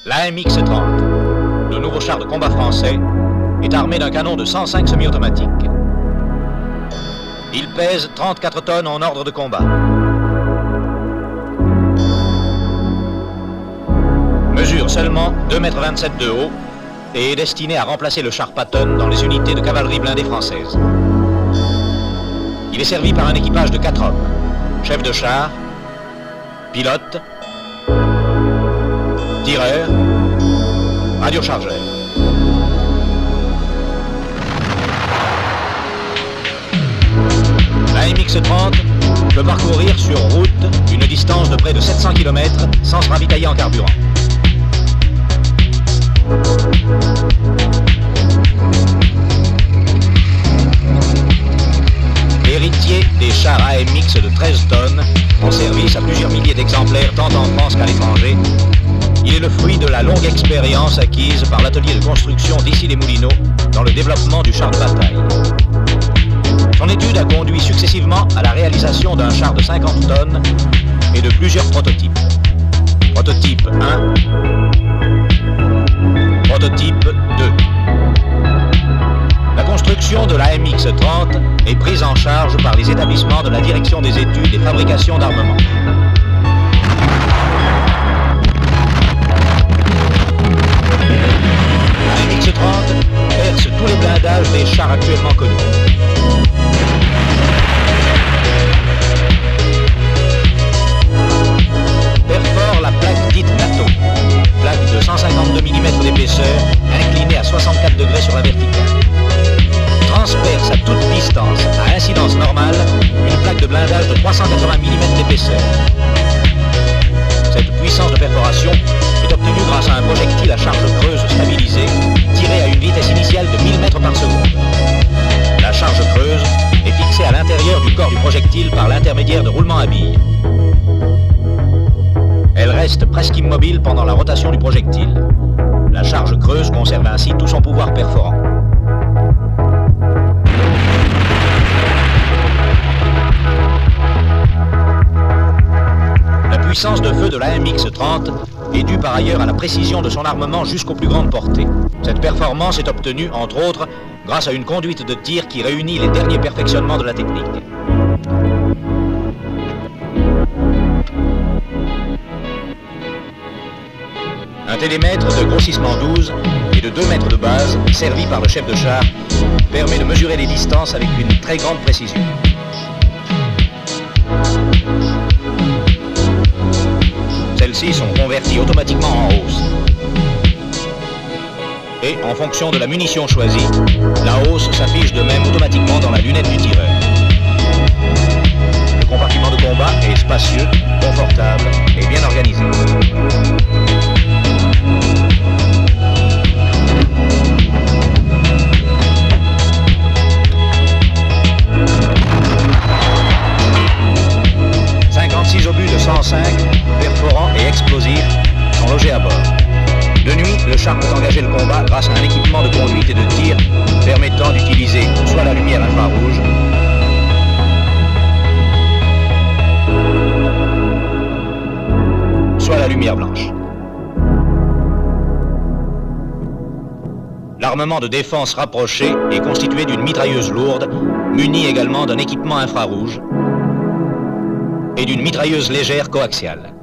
L'AMX-30, le nouveau char de combat français, est armé d'un canon de 105 semi-automatiques. Il pèse 34 tonnes en ordre de combat. Mesure seulement 2,27 m de haut et est destiné à remplacer le char Patton dans les unités de cavalerie blindée françaises. Il est servi par un équipage de 4 hommes, chef de char, pilote, tireur, radiochargeur. La MX-30 peut parcourir sur route une distance de près de 700 km sans se ravitailler en carburant. Héritier des chars AMX de 13 tonnes, en service à plusieurs milliers d'exemplaires tant en France qu'à l'étranger, il est le fruit de la longue expérience acquise par l'atelier de construction d'Issy-les-Moulineaux dans le développement du char de bataille. Son étude a conduit successivement à la réalisation d'un char de 50 tonnes et de plusieurs prototypes. Prototype 1, prototype 2. La construction de la MX-30 est prise en charge par les établissements de la Direction des études et fabrication d'armement. La MX-30 perce tous les blindages des chars actuellement connus. Perfore la plaque dite NATO, plaque de 152 mm d'épaisseur, inclinée à 64 degrés sur la verticale. Transperce à toute distance, à incidence normale, une plaque de blindage de 380 mm d'épaisseur. Cette puissance de perforation est obtenue grâce à un projectile à charge creuse stabilisée, tiré à une vitesse initiale de 1000 mètres par seconde. La charge creuse est fixée à l'intérieur du corps du projectile par l'intermédiaire de roulements à billes. Elle reste presque immobile pendant la rotation du projectile. La charge creuse conserve ainsi tout son pouvoir perforant. La puissance de feu de la MX-30 est due par ailleurs à la précision de son armement jusqu'aux plus grandes portées. Cette performance est obtenue, entre autres, grâce à une conduite de tir qui réunit les derniers perfectionnements de la technique. Un télémètre de grossissement 12 et de 2 mètres de base, servi par le chef de char, permet de mesurer les distances avec une très grande précision. Celles-ci sont converties automatiquement en hausse. Et, en fonction de la munition choisie, la hausse s'affiche de même automatiquement dans la lunette du tireur. Le compartiment de combat est spacieux, confortable et bien organisé. Obus de 105, perforants et explosifs sont logés à bord. De nuit, le char peut engager le combat grâce à un équipement de conduite et de tir permettant d'utiliser soit la lumière infrarouge, soit la lumière blanche. L'armement de défense rapproché est constitué d'une mitrailleuse lourde, munie également d'un équipement infrarouge, et d'une mitrailleuse légère coaxiale.